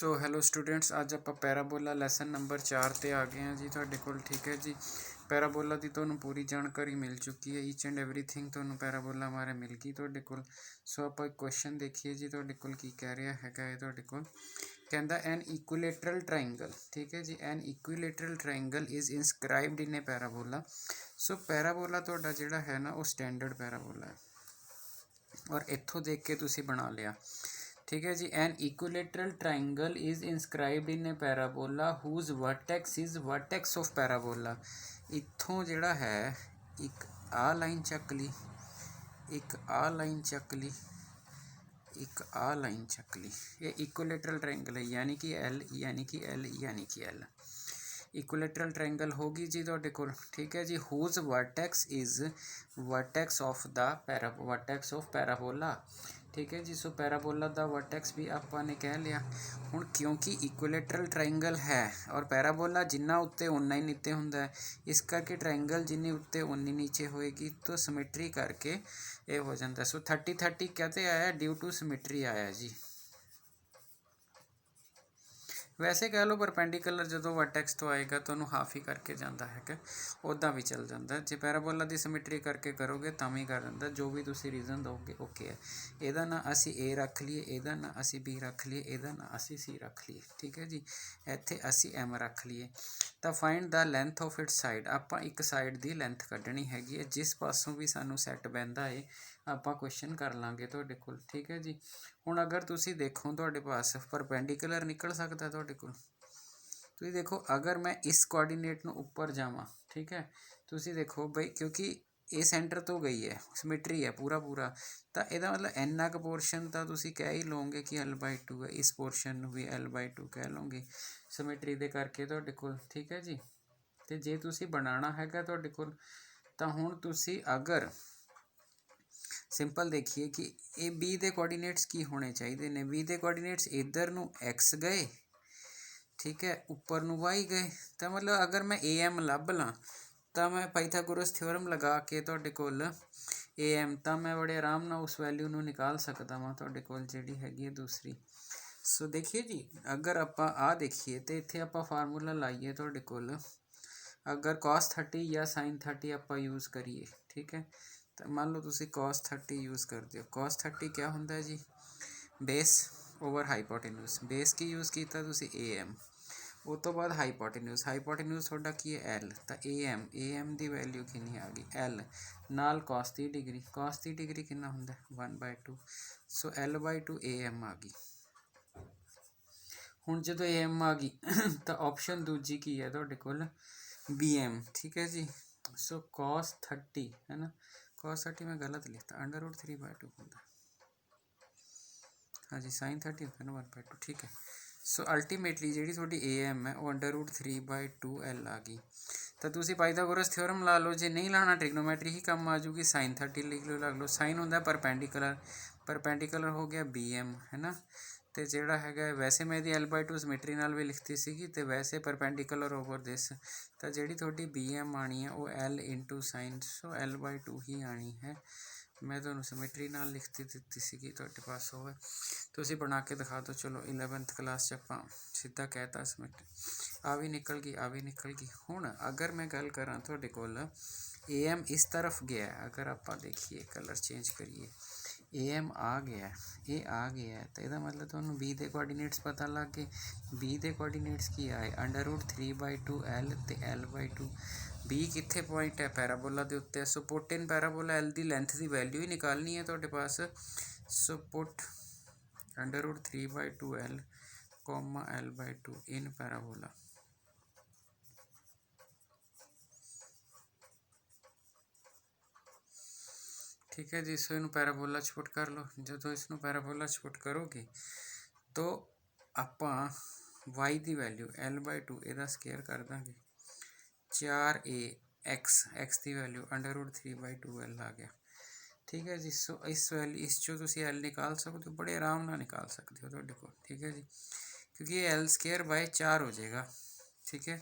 So hello students, ਅੱਜ ਆਪਾਂ ਪੈਰਾਬੋਲਾ lesson number 4 ਤੇ ਆ ਗਏ ਹਾਂ ਜੀ ਤੁਹਾਡੇ ਕੋਲ। ਠੀਕ ਹੈ ਜੀ, ਪੈਰਾਬੋਲਾ ਦੀ ਤੁਹਾਨੂੰ ਪੂਰੀ ਜਾਣਕਾਰੀ ਮਿਲ ਚੁੱਕੀ ਹੈ। ਈਚ ਐਂਡ ਐਵਰੀਥਿੰਗ ਤੁਹਾਨੂੰ ਪੈਰਾਬੋਲਾ ਬਾਰੇ ਮਿਲ ਗਈ ਤੁਹਾਡੇ ਕੋਲ। ਸੋ ਆਪਾਂ ਇੱਕ ਕੁਐਸਚਨ ਦੇਖੀਏ ਜੀ ਤੁਹਾਡੇ ਕੋਲ ਕੀ ਕਹਿ ਰਿਹਾ ਹੈਗਾ ਇਹ ਤੁਹਾਡੇ ਕੋਲ। ਕਹਿੰਦਾ ਐਨ ਇਕੁਇਲੇਟਰਲ ਟਰਾਇੰਗਲ, ਠੀਕ ਹੈ ਜੀ, ਐਨ ਇਕੁਇਲੇਟਰਲ ਟਰਾਇੰਗਲ ਇਜ਼ ਇਨਸਕ੍ਰਾਈਬਡ ਇਨ ਏ ਪੈਰਾਬੋਲਾ। ਸੋ ਪੈਰਾਬੋਲਾ ਤੁਹਾਡਾ ਜਿਹੜਾ ਹੈ ਨਾ ਉਹ ਸਟੈਂਡਰਡ ਪੈਰਾਬੋਲਾ ਹੈ ਔਰ ਇੱਥੋਂ ਦੇਖ ਕੇ ਤੁਸੀਂ ਬਣਾ ਲਿਆ। ठीक है जी, an equilateral triangle is inscribed in a parabola whose vertex is vertex of parabola. इत्थों जिहड़ा है एक आ लाइन चक ली, एक आ लाइन चक ली, एक आ लाइन चक ली। ये इक्विलेटरल ट्राइंगल है, यानी कि एल यानी कि एल यानी कि एल इक्विलेटरल ट्राइंगल होगी जी तुहाडे कोल। ठीक है जी, whose vertex is vertex of the vertex of parabola. ठीक है जी, सो पैराबोला का वर्टेक्स भी आपने कह लिया। हुण क्योंकि इक्विलेटरल ट्राइंगल है और पैराबोला जिन्ना उत्ते उन्ना ही नीचे हुंदा है, इस करके ट्राइंगल जिन्नी उत्ते उन्नी नीचे होएगी, तो सिमेट्री करके ये हो जाता। सो 30-30 कहते आया ड्यू टू सिमेट्री आया जी। वैसे कह लो परपेंडिकुलर जो वर्टेक्स तो आएगा तो उन्होंने हाफ ही करके जाता है, उदा भी चल जाता। जो पैराबोला की सिमेट्री करके करोगे तो भी कर दिंदा। जो भी तुम रीजन दोगे ओके है। यदा ना असी ए रख लीए, यदा ना असी बी रख लीए, यदा ना असी सी रख लीए। ठीक है जी, इत्थे असी एम रख लीए। तो find the length of it side, आप एक साइड की लेंथ कढ़नी हैगी है, जिस पासों भी सानू सैट बहता है आप क्वेश्चन कर लाँगे तुहाडे कोल। ठीक है जी, हुण अगर तुसी देखो तुहाडे पास परपेंडिकुलर निकल सकता तुहाडे कोल। तुसी देखो अगर मैं इस कोआर्डीनेट नूं उपर जावां, ठीक है, तुसी देखो बई क्योंकि ये सेंटर तो गई है, सिमेट्री है पूरा पूरा, तो यदा मतलब इन्ना क पोर्शन तो तुसी कह ही लोगे कि L/2 है। इस पोर्शन नूं भी L/2 कह लोगे सिमेट्री दे करके तुहाडे कोल। ठीक है जी, तो जे तुसी बनाना हैगा तुहाडे कोल तो हुण तुसी अगर सिंपल देखिए कि ए बी दे कोआर्डीनेट्स की होने चाहिए ने। बी दे कोआर्डीनेट्स इधर नूं एक्स गए, ठीक है, उपर नूं वाई गए। तो मतलब अगर मैं ए एम लभ ला तो मैं पाइथागोरस थ्योरम लगा के तुहाडे कोल ए एम तो मैं बड़े आराम नाल उस वैल्यू नूं निकाल सकता वां तुहाडे कोल जिहड़ी हैगी है दूसरी। सो देखिए जी, अगर आपां आ देखिए तो इत्थे आपां फार्मूला लाइए तुहाडे कोल। अगर cos 30 या sin 30 आपां यूज़ करिए, ठीक है, तो मान लो तुसी cos 30 यूज़ कर दियो। cos 30 क्या होंदा है जी, बेस ओवर हाईपोटेन्यूज। बेस की यूज़ किया तुसी ए एम, उस तो बाद हाईपोटेन्यूज। हाईपोटेन्यूज थोड़ा की है एल, तो ए एम की वैल्यू कितनी आ गई एल नाल cos 30 डिग्री। cos 30 डिग्री कितना होंदा 1/2। सो L/2 ए एम आ गई। हुण जो ए एम आ गई तो ऑप्शन दूजी की है तुहाडे कोल बी एम। ठीक है जी, सो cos 30 है ना, cos 30 मैं गलत लिखता, √3/2 होंदा। हाँ जी, sin 30 होता ना 1/2। ठीक है, सो अल्टीमेटली जी थोड़ी ए एम है वो √3/2 L आ गई। तो तुसी पाइथागोरस थ्योरम ला लो, जे नहीं लाना ट्रिग्नोमेट्री ही काम आ जूगी। sin 30 लिख लो, लग लो। साइन होंदा परपेंडिकुलर, परपेंडिकुलर हो गया बी एम, है ना। तो जोड़ा है वैसे मैं L/2 सिमेट्री नाल भी लिखती सी, तो वैसे परपेंडिकुलर ओवर दिस, तो जी थोड़ी बी एम आनी है वो L × sin, सो L/2 ही आनी है। मैं तो सिमेट्री नाल लिखती दी सी, तुहाडे पास हो तुसी बना के दिखा दो। चलो 11th क्लास आपां सीधा कहता सिमेट्री आ भी निकल गई, आ भी निकल गई। हुण अगर मैं गल करां तुहाडे कोल ए एम इस तरफ गया, अगर आप देखिए कलर चेंज करिए, ए एम आ गया, ये आ गया है, तो यदा मतलब तुहानूं बी दे कोआर्डीनेट्स पता लग गए। बी दे कोआर्डीनेट्स की आए √3/2 L ते L/2। बी कित्थे पॉइंट है पैराबोला के उत्ते। So put in parabola L की लेंथ की वैल्यू ही निकालनी है तुहाडे पास। सो पुट √3/2 L, L/2 इन पैराबोला। ठीक है जी, सो इनू पैराबोला च पुट कर लो। जो इसनू पैराबोला च पुट करोगे तो आपां वाई की वैल्यू L/2 ਇਹਦਾ स्केयर कर देंगे 4a x की वैल्यू √3/2 L आ गया। ठीक है जी, सो इस वैल्यू इस चो तुसी L निकाल सकते हो, बड़े आराम नाल निकाल सकते हो तुहाडे कोल। ठीक है जी, क्योंकि ये L/4 हो जाएगा। ठीक है,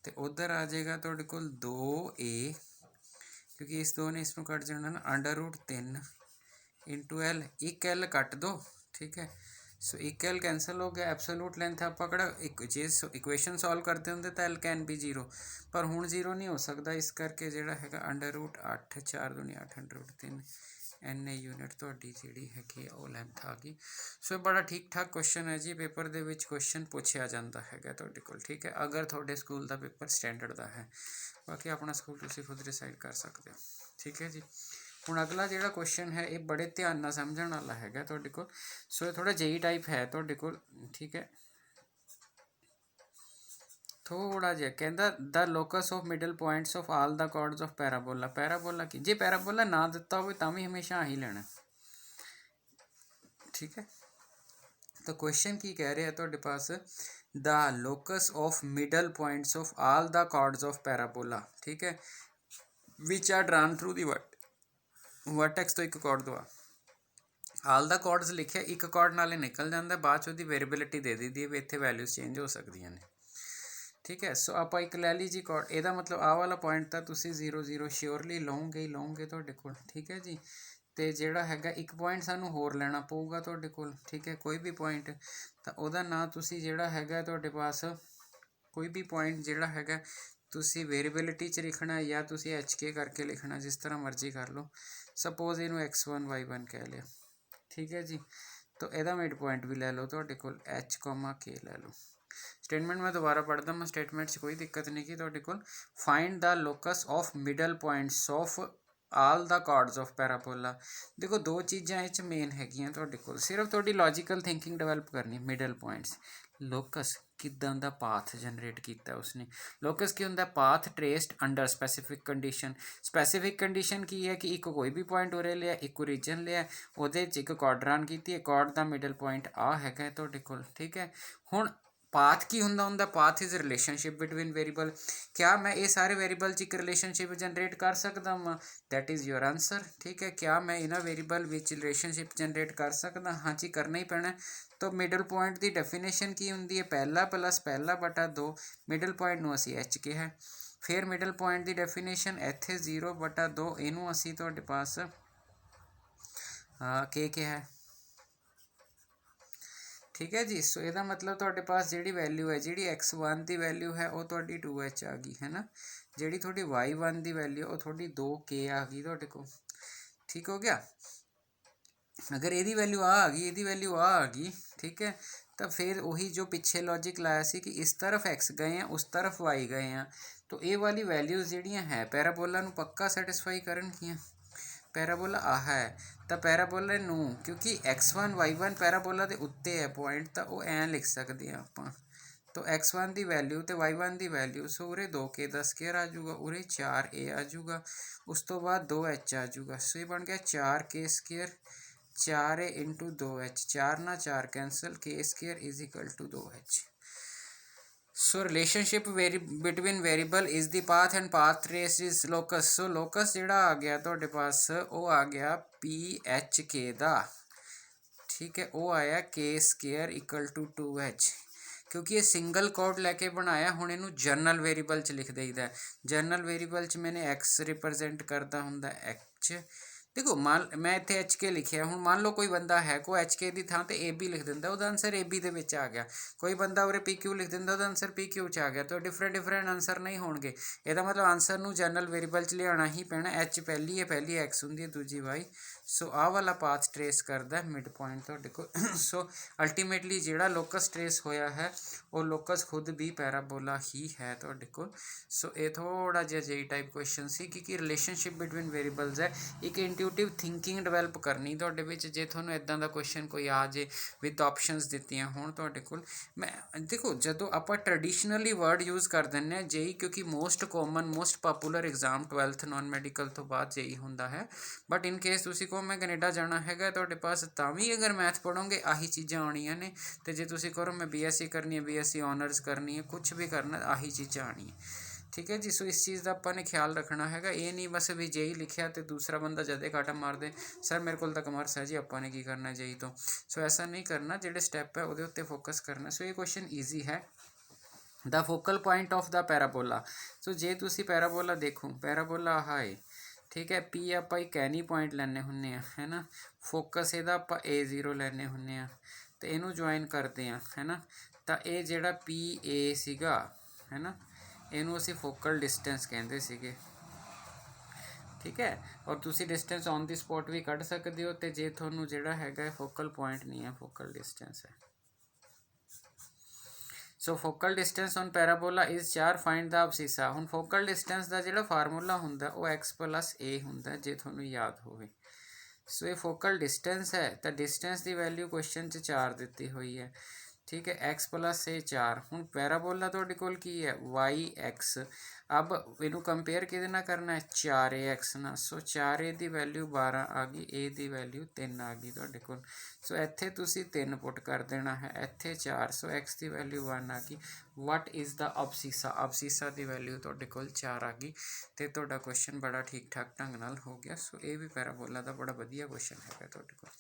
तो उधर आ जाएगा तुहाडे कोल 2a, क्योंकि इस 2 ने इसनों कट जाना ना, √3 × L, एक L कट दो। ठीक है, ਸੋ ਇਕੁਅਲ ਕੈਂਸਲ ਹੋ ਗਿਆ, ਐਬਸੋਲੂਟ ਲੈਂਥ ਆਪਾਂ ਕਿਹੜਾ ਇੱਕ ਜੇ ਇਕੁਏਸ਼ਨ ਸੋਲਵ ਕਰਦੇ ਹੁੰਦੇ ਤਾਂ ਐਲ ਕੈਨ ਬੀ 0, ਪਰ ਹੁਣ 0 ਨਹੀਂ ਹੋ ਸਕਦਾ, ਇਸ ਕਰਕੇ ਜਿਹੜਾ ਹੈਗਾ √8 4 दूनी 8 √3 ਇੰਨੇ ਯੂਨਿਟ ਤੁਹਾਡੀ ਜਿਹੜੀ ਹੈਗੀ ਆ ਉਹ ਲੈਂਥ ਆ ਗਈ। ਸੋ ਇਹ ਬੜਾ ਠੀਕ ਠਾਕ ਕੁਐਸਚਨ ਹੈ ਜੀ, ਪੇਪਰ ਦੇ ਵਿੱਚ ਕੁਐਸਚਨ ਪੁੱਛਿਆ ਜਾਂਦਾ ਹੈਗਾ ਤੁਹਾਡੇ ਕੋਲ, ਠੀਕ ਹੈ, ਅਗਰ ਤੁਹਾਡੇ ਸਕੂਲ ਦਾ ਪੇਪਰ ਸਟੈਂਡਰਡ ਦਾ ਹੈ, ਬਾਕੀ ਆਪਣਾ ਸਕੂਲ ਤੁਸੀਂ ਖੁਦ ਡਿਸਾਈਡ ਕਰ ਸਕਦੇ ਹੋ, ਠੀਕ ਹੈ ਜੀ। ਹੁਣ ਅਗਲਾ ਜਿਹੜਾ ਕੁਐਸਚਨ ਹੈ ਇਹ ਬੜੇ ਧਿਆਨ ਨਾਲ ਸਮਝਣ ਵਾਲਾ ਹੈਗਾ ਤੁਹਾਡੇ ਕੋਲ। ਸੋ ਇਹ ਥੋੜਾ JEE ਟਾਈਪ ਹੈ ਤੁਹਾਡੇ ਕੋਲ, ਠੀਕ ਹੈ, ਥੋੜਾ ਜਿਹਾ ਕਹਿੰਦਾ the locus of middle points of all the chords of parabola. Parabola ਕੀ, ਜੇ ਪੈਰਾਬੋਲਾ ਨਾ ਦਿੱਤਾ ਹੋਵੇ ਤਾਂ ਵੀ ਹਮੇਸ਼ਾ ਆਹੀ ਲੈਣਾ, ਠੀਕ ਹੈ। ਤਾਂ ਕੁਐਸਚਨ ਕੀ ਕਹਿ ਰਿਹਾ ਤੁਹਾਡੇ ਪਾਸ, the locus of middle points of all the chords of parabola, ਠੀਕ ਹੈ, which are drawn through the vertex ਤੋਂ ਇੱਕ ਕੋਰਡ ਦਵਾ। ਆਲ ਦਾ ਕੋਰਡਸ ਲਿਖਿਆ, ਇੱਕ ਕੋਰਡ ਨਾਲੇ ਨਿਕਲ ਜਾਂਦਾ, ਬਾਅਦ 'ਚ ਉਹਦੀ ਵੇਰੀਏਬਿਲਿਟੀ ਦੇ ਦਿੱਤੀ ਹੈ ਵੀ ਇੱਥੇ ਵੈਲਿਊਜ਼ ਚੇਂਜ ਹੋ ਸਕਦੀਆਂ ਨੇ, ਠੀਕ ਹੈ। ਸੋ ਆਪਾਂ ਇੱਕ ਲੈ ਲਈ ਜੀ ਕੋਰਡ, ਇਹਦਾ ਮਤਲਬ ਆਹ ਵਾਲਾ ਪੁਆਇੰਟ ਤਾਂ ਤੁਸੀਂ 0 0 ਸ਼ਿਓਰਲੀ ਲਓਗੇ ਹੀ ਲਓਗੇ ਤੁਹਾਡੇ ਕੋਲ, ਠੀਕ ਹੈ ਜੀ। ਅਤੇ ਜਿਹੜਾ ਹੈਗਾ ਇੱਕ ਪੁਆਇੰਟ ਸਾਨੂੰ ਹੋਰ ਲੈਣਾ ਪਊਗਾ ਤੁਹਾਡੇ ਕੋਲ, ਠੀਕ ਹੈ, ਕੋਈ ਵੀ ਪੁਆਇੰਟ, ਤਾਂ ਉਹਦਾ ਨਾਂ ਤੁਸੀਂ ਜਿਹੜਾ ਹੈਗਾ ਤੁਹਾਡੇ ਪਾਸ ਕੋਈ ਵੀ ਪੁਆਇੰਟ ਜਿਹੜਾ ਹੈਗਾ ਤੁਸੀਂ ਵੇਰੀਏਬਿਲਿਟੀ 'ਚ ਲਿਖਣਾ ਜਾਂ ਤੁਸੀਂ HK ਕਰਕੇ ਲਿਖਣਾ, ਜਿਸ ਤਰ੍ਹਾਂ ਮਰਜ਼ੀ ਕਰ ਲਓ। ਸਪੋਜ਼ ਇਹਨੂੰ x1 y1 ਕਹਿ ਲਿਆ, ਠੀਕ ਹੈ ਜੀ। ਤਾਂ ਇਹਦਾ ਮਿਡ ਪੁਆਇੰਟ ਵੀ ਲੈ ਲਓ ਤੁਹਾਡੇ ਕੋਲ H, K ਲੈ ਲਓ। स्टेटमेंट मैं दोबारा पढ़ता मैं, स्टेटमेंट से कोई दिक्कत नहीं की ਤੁਹਾਡੇ ਕੋਲ। Find the locus of middle points of all the cards of ਪੈਰਾਬੋਲਾ। ਦੇਖੋ ਦੋ ਚੀਜ਼ਾਂ ਇਹ 'ਚ ਮੇਨ ਹੈਗੀਆਂ ਤੁਹਾਡੇ ਕੋਲ, ਸਿਰਫ ਤੁਹਾਡੀ ਲੌਜੀਕਲ ਥਿੰਕਿੰਗ ਡਿਵੈਲਪ ਕਰਨੀ। ਮਿਡਲ ਪੁਆਇੰਟਸ, ਲੋਕਸ ਕਿੱਦਾਂ ਦਾ ਪਾਥ ਜਨਰੇਟ ਕੀਤਾ ਉਸਨੇ। ਲੋਕਸ ਕੀ ਹੁੰਦਾ, path traced under specific condition. Specific condition ਕੀ ਹੈ ਕਿ ਇੱਕ ਕੋਈ ਵੀ ਪੁਆਇੰਟ ਉਰੇ ਲਿਆ, ਇੱਕ ਓਰੀਜਨ ਲਿਆ, ਉਹਦੇ 'ਚ ਇੱਕ ਕਾਰਡ ਰਨ ਕੀਤੀ ਹੈ, ਕਾਰਡ ਦਾ ਮਿਡਲ ਪੁਆਇੰਟ ਆ ਹੈਗਾ ਤੁਹਾਡੇ ਕੋਲ, ਠੀਕ ਹੈ। ਹੁਣ ਪਾਥ ਕੀ ਹੁੰਦਾ path is relationship between variable. क्या मैं ये सारे वेरीएबल च एक रिलेशनशिप जनरेट कर सकता हाँ, दैट इज़ योर आंसर, ठीक है। क्या मैं इन्होंने वेरीएबल विच रिलेशनशिप जनरेट कर सकता, हाँ जी करना ही पैना। तो मिडल पॉइंट की डेफिनेशन की होंगी है, पहला प्लस पहला बटा 2, मिडल पॉइंट नूं असीं H कहा है। फिर मिडल पॉइंट की डेफिनेशन इत्थे 0 बटा 2, इनू असीं तुहाडे पास K कहा है, ठीक है जी। सो ਇਹਦਾ मतलब ਤੁਹਾਡੇ पास ਜਿਹੜੀ ਵੈਲਿਊ ਹੈ, ਜਿਹੜੀ x1 ਦੀ ਵੈਲਿਊ ਹੈ ਉਹ ਤੁਹਾਡੀ 2h ਆ ਗਈ ਹੈ ਨਾ, ਜਿਹੜੀ ਤੁਹਾਡੀ y1 ਦੀ ਵੈਲਿਊ ਉਹ ਤੁਹਾਡੀ 2k ਆ ਗਈ ਤੁਹਾਡੇ ਕੋਲ, ठीक हो गया। अगर ਇਹਦੀ ਵੈਲਿਊ ਆ ਗਈ, ਇਹਦੀ ਵੈਲਿਊ ਆ ਗਈ, ठीक है, ਤਾਂ ਫਿਰ ਉਹੀ ਜੋ ਪਿੱਛੇ ਲੌਜਿਕ ਲਾਇਆ ਸੀ ਕਿ ਇਸ ਤਰਫ x ਗਏ ਆ, ਉਸ ਤਰਫ y ਗਏ ਆ, तो ਇਹ ਵਾਲੀ ਵੈਲਿਊਜ਼ ਜਿਹੜੀਆਂ ਹੈ ਪੈਰਾਬੋਲਾ ਨੂੰ ਪੱਕਾ ਸੈਟਿਸਫਾਈ ਕਰਨਗੀਆਂ। ਪੈਰਾਬੋਲਾ ਆ ਹੈ ਤਾਂ ਪੈਰਾਬੋਲੇ ਨੂੰ, ਕਿਉਂਕਿ x1 y1 ਪੈਰਾਬੋਲਾ ਦੇ ਉੱਤੇ ਹੈ ਪੁਆਇੰਟ, ਤਾਂ ਉਹ ਐਂ ਲਿਖ ਸਕਦੇ ਹਾਂ ਆਪਾਂ। ਤਾਂ x1 ਦੀ ਵੈਲਿਊ ਤੇ y1 ਦੀ ਵੈਲਿਊ, ਸੋ ਉਰੇ 2k ਦਾ ਸਕੇਅਰ ਆ ਜਾਊਗਾ, ਉਰੇ 4a ਆ ਜਾਊਗਾ, ਉਸ ਤੋਂ ਬਾਅਦ 2h ਆ ਜਾਊਗਾ। ਸੋ ਇਹ ਬਣ ਗਿਆ 4k square, 4a into 2h, 4 ਨਾਲ 4 cancel, k square is equal to 2h। So relationship between variable is the path and path trace is locus. So locus जोड़ा आ गया तुहाडे पास वो आ गया PHK दा, ठीक है, वो आया K square equal to 2h। क्योंकि ये सिंगल कोड लैके बनाया, हुण इनू जरनल वेरीएबल च लिख देईदा। जरनल वेरीएबल च मैंने x रिप्रजेंट करता हुंदा h। देखो मान मैं इत्थे HK लिखिया, हुण मान लो कोई बंदा है कोई HK की थां ते AB लिख दिंदा, उहदा आंसर AB दे विच आ गया। कोई बंदा उरे PQ लिख दिंदा, उहदा आंसर PQ च आ गया। तो डिफरेंट आंसर नहीं होणगे। इहदा मतलब आंसर नूं जनरल वेरीएबल च लियाना ही पैना। H पहली है, पहली X हुंदी है, दूजी Y। सो आह वाला पाथ ट्रेस करदा मिड पॉइंट तुहाडे कोल। सो अल्टीमेटली जिहड़ा लोकस ट्रेस होया है वो लोकस खुद भी पैराबोला ही है तुहाडे कोल। सो ये थोड़ा जिहा JEE टाइप क्वेश्चन सी, क्योंकि रिलेशनशिप बिटवीन वेरीएबल्स है, एक इंट्यूटिव थिंकिंग डिवेलप करनी तुहाडे विच। जे तुहानूं इदां दा क्वेश्चन कोई आ जे विद ऑप्शनस दित्तियां होण तुहाडे कोल, मैं देखो जदों आपां ट्रेडिशनली वर्ड यूज़ कर दिंदे आ JEE, क्योंकि most common most popular exam 12th non medical तो बाद JEE हुंदा है। बट इन केस तुसीं कहो मैं कनेडा जाना हैगा, तुहाडे पास तां भी अगर मैथ पढ़ोगे आही चीज़ां आउणियां ने। ते जे तुसीं कहो मैं BSc करनी है, BSc ऑनर्स करनी है, कुछ भी करना, आही चीज़ां आउणियां, ठीक है जी। सो इस चीज़ का अपने ने ख्याल रखना हैगा। ये नहीं बस भी JEE लिखिया तो दूसरा बंदा जदे काटा मार दे सर मेरे को तो कमर्स है जी, अपने की करना JEE तो। सो ऐसा नहीं करना, जिहड़े स्टैप है वो उत्ते फोकस करना। सो ये क्वेश्चन ईजी है। The focal point of the parabola. So जे तुसी पैराबोला देखो, पैराबोला आह है, ठीक है। P आप एक कैनी पॉइंट लैने हुन्ने आ, है ना। फोकस इहदा आप A0 लैने हुन्ने आ, ਤੇ ਇਹਨੂੰ ਜੁਆਇਨ ਕਰਦੇ ਆ, ਹੈ ਨਾ। ਤਾਂ ਇਹ ਜਿਹੜਾ PA ਸੀਗਾ, ਹੈ ਨਾ, ਇਹਨੂੰ ਅਸੀਂ ਫੋਕਲ ਡਿਸਟੈਂਸ ਕਹਿੰਦੇ ਸੀਗੇ, ਠੀਕ ਹੈ। ਔਰ ਤੁਸੀਂ ਡਿਸਟੈਂਸ ਔਨ ਦੀ ਸਪੋਟ ਵੀ ਕੱਢ ਸਕਦੇ ਹੋ, ਅਤੇ ਜੇ ਤੁਹਾਨੂੰ ਜਿਹੜਾ ਹੈਗਾ ਫੋਕਲ ਪੁਆਇੰਟ ਨਹੀਂ ਹੈ, ਫੋਕਲ ਡਿਸਟੈਂਸ ਹੈ। So focal distance on parabola is 4, find the abscissa. ਹੁਣ ਫੋਕਲ ਡਿਸਟੈਂਸ ਦਾ ਜਿਹੜਾ ਫਾਰਮੂਲਾ ਹੁੰਦਾ ਉਹ x+a ਹੁੰਦਾ, ਜੇ ਤੁਹਾਨੂੰ ਯਾਦ ਹੋਵੇ। ਸੋ ਇਹ ਫੋਕਲ ਡਿਸਟੈਂਸ ਹੈ, ਤਾਂ ਡਿਸਟੈਂਸ ਦੀ ਵੈਲਿਊ ਕੁਐਸਚਨ 'ਚ 4 ਦਿੱਤੀ ਹੋਈ ਹੈ, ਠੀਕ ਹੈ। x+a 4। ਹੁਣ ਪੈਰਾਬੋਲਾ ਤੁਹਾਡੇ ਕੋਲ ਕੀ ਹੈ, yx। ਅਬ ਇਹਨੂੰ ਕੰਪੇਅਰ ਕਿਹਦੇ ਨਾਲ ਕਰਨਾ ਹੈ, 4ax ਨਾਲ। ਸੋ 4a ਦੀ ਵੈਲਿਊ 12 ਆ ਗਈ, a ਦੀ ਵੈਲਿਊ 3 ਆ ਗਈ ਤੁਹਾਡੇ ਕੋਲ। ਸੋ ਇੱਥੇ ਤੁਸੀਂ 3 ਪੁੱਟ ਕਰ ਦੇਣਾ ਹੈ, ਇੱਥੇ 4। ਸੋ x ਦੀ ਵੈਲਿਊ 1 ਆ ਗਈ। What is the ਅਬਸੀਸਾ, ਅਬਸੀਸਾ the value ਤੁਹਾਡੇ ਕੋਲ 4 ਆ ਗਈ, ਅਤੇ ਤੁਹਾਡਾ ਕੁਐਸਚਨ ਬੜਾ ਠੀਕ ਠਾਕ ਢੰਗ ਨਾਲ ਹੋ ਗਿਆ। ਸੋ ਇਹ ਵੀ ਪੈਰਾਬੋਲਾ ਦਾ ਬੜਾ ਵਧੀਆ ਕੁਐਸਚਨ ਹੈਗਾ ਤੁਹਾਡੇ ਕੋਲ,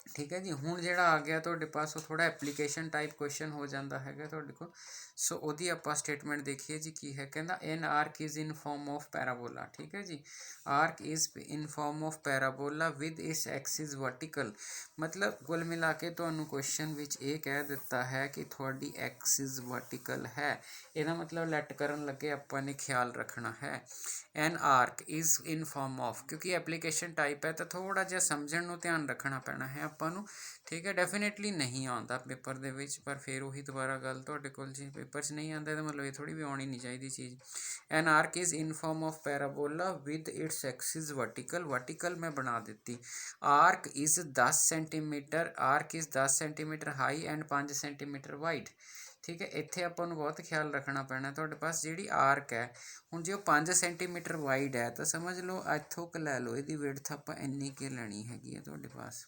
ਠੀਕ ਹੈ ਜੀ। ਹੁਣ ਜਿਹੜਾ ਆ ਗਿਆ ਤੁਹਾਡੇ ਪਾਸ ਉਹ ਥੋੜ੍ਹਾ ਐਪਲੀਕੇਸ਼ਨ ਟਾਈਪ ਕੁਐਸਚਨ ਹੋ ਜਾਂਦਾ ਹੈਗਾ ਤੁਹਾਡੇ ਕੋਲ। ਸੋ ਉਹਦੀ ਆਪਾਂ ਸਟੇਟਮੈਂਟ ਦੇਖੀਏ ਜੀ ਕੀ ਹੈ। ਕਹਿੰਦਾ ਐਨ arc is in form of ਪੈਰਾਬੋਲਾ, ਠੀਕ ਹੈ ਜੀ। Arc is in form of parabola with its axis vertical. ਮਤਲਬ ਕੁੱਲ ਮਿਲਾ ਕੇ ਤੁਹਾਨੂੰ ਕੁਐਸਚਨ ਵਿੱਚ ਇਹ ਕਹਿ ਦਿੱਤਾ ਹੈ ਕਿ ਤੁਹਾਡੀ ਐਕਸਿਸ ਵਰਟੀਕਲ ਹੈ। ਇਹਦਾ ਮਤਲਬ ਲੈਟ ਕਰਨ ਲੱਗੇ ਆਪਾਂ ਨੇ ਖਿਆਲ ਰੱਖਣਾ ਹੈ ਐਨ arc is in form of, ਕਿਉਂਕਿ ਐਪਲੀਕੇਸ਼ਨ ਟਾਈਪ ਹੈ ਤਾਂ ਥੋੜ੍ਹਾ ਜਿਹਾ ਸਮਝਣ ਨੂੰ ਧਿਆਨ ਰੱਖਣਾ ਪੈਣਾ ਹੈ ਆਪਾਂ ਨੂੰ, ਠੀਕ ਹੈ। ਡੈਫੀਨੇਟਲੀ ਨਹੀਂ ਆਉਂਦਾ ਪੇਪਰ ਦੇ ਵਿੱਚ, ਪਰ ਫਿਰ ਉਹੀ ਦੁਬਾਰਾ ਗੱਲ, ਤੁਹਾਡੇ ਕੋਲ ਜੀ ਪੇਪਰ 'ਚ ਨਹੀਂ ਆਉਂਦਾ ਇਹਦਾ ਮਤਲਬ ਇਹ ਥੋੜ੍ਹੀ ਵੀ ਆਉਣੀ ਨਹੀਂ ਚਾਹੀਦੀ ਚੀਜ਼। An arc is in form of parabola with its axis vertical, vertical ਮੈਂ ਬਣਾ ਦਿੱਤੀ। ਆਰਕ is 10 centimetre, arc is 10 centimetre high and 5 centimetre wide, ਠੀਕ ਹੈ। ਇੱਥੇ ਆਪਾਂ ਨੂੰ ਬਹੁਤ ਖਿਆਲ ਰੱਖਣਾ ਪੈਣਾ ਤੁਹਾਡੇ ਪਾਸ ਜਿਹੜੀ ਆਰਕ ਹੈ। ਹੁਣ ਜੇ ਉਹ 5 ਸੈਂਟੀਮੀਟਰ ਵਾਈਡ ਹੈ ਤਾਂ ਸਮਝ ਲਓ ਇੱਥੋਂ ਕੁ ਲੈ ਲਓ, ਇਹਦੀ ਵਿਡਥ ਆਪਾਂ ਇੰਨੀ ਕੁ ਲੈਣੀ ਹੈਗੀ ਹੈ ਤੁਹਾਡੇ ਪਾਸ।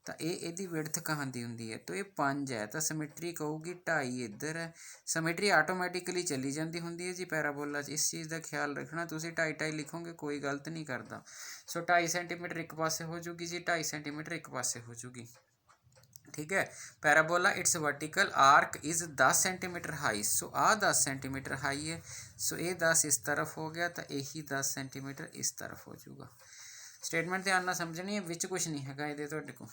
ਤਾਂ ਇਹਦੀ ਵਿਡਥ ਕਹਾਂ ਦੀ ਹੁੰਦੀ ਹੈ, ਤਾਂ ਇਹ 5 ਹੈ, ਤਾਂ ਸਮਿਟਰੀ ਕਹੂਗੀ 2.5 ਇੱਧਰ ਹੈ। ਸਮਿਟਰੀ ਆਟੋਮੈਟਿਕਲੀ ਚਲੀ ਜਾਂਦੀ ਹੁੰਦੀ ਹੈ ਜੀ ਪੈਰਾਬੋਲਾ 'ਚ, ਇਸ ਚੀਜ਼ ਦਾ ਖਿਆਲ ਰੱਖਣਾ। ਤੁਸੀਂ 2.5 ਲਿਖੋਗੇ ਕੋਈ ਗਲਤ ਨਹੀਂ ਕਰਦਾ। ਸੋ 2.5 ਸੈਂਟੀਮੀਟਰ ਇੱਕ ਪਾਸੇ ਹੋ ਜੂਗੀ ਜੀ, 2.5 ਸੈਂਟੀਮੀਟਰ ਇੱਕ ਪਾਸੇ ਹੋ ਜੂਗੀ, ਠੀਕ ਹੈ। Parabola its vertical arc is 10 centimetre high. So ah 10 centimetre high ਹੈ, ਸੋ ਇਹ 10 ਇਸ ਤਰਫ ਹੋ ਗਿਆ, ਤਾਂ ਇਹੀ 10 ਸੈਂਟੀਮੀਟਰ ਇਸ ਤਰਫ ਹੋ ਜਾਊਗਾ। ਸਟੇਟਮੈਂਟ ਧਿਆਨ ਨਾਲ ਸਮਝਣੀ ਹੈ, ਵਿੱਚ ਕੁਛ ਨਹੀਂ ਹੈਗਾ ਇਹਦੇ ਤੁਹਾਡੇ ਕੋਲ,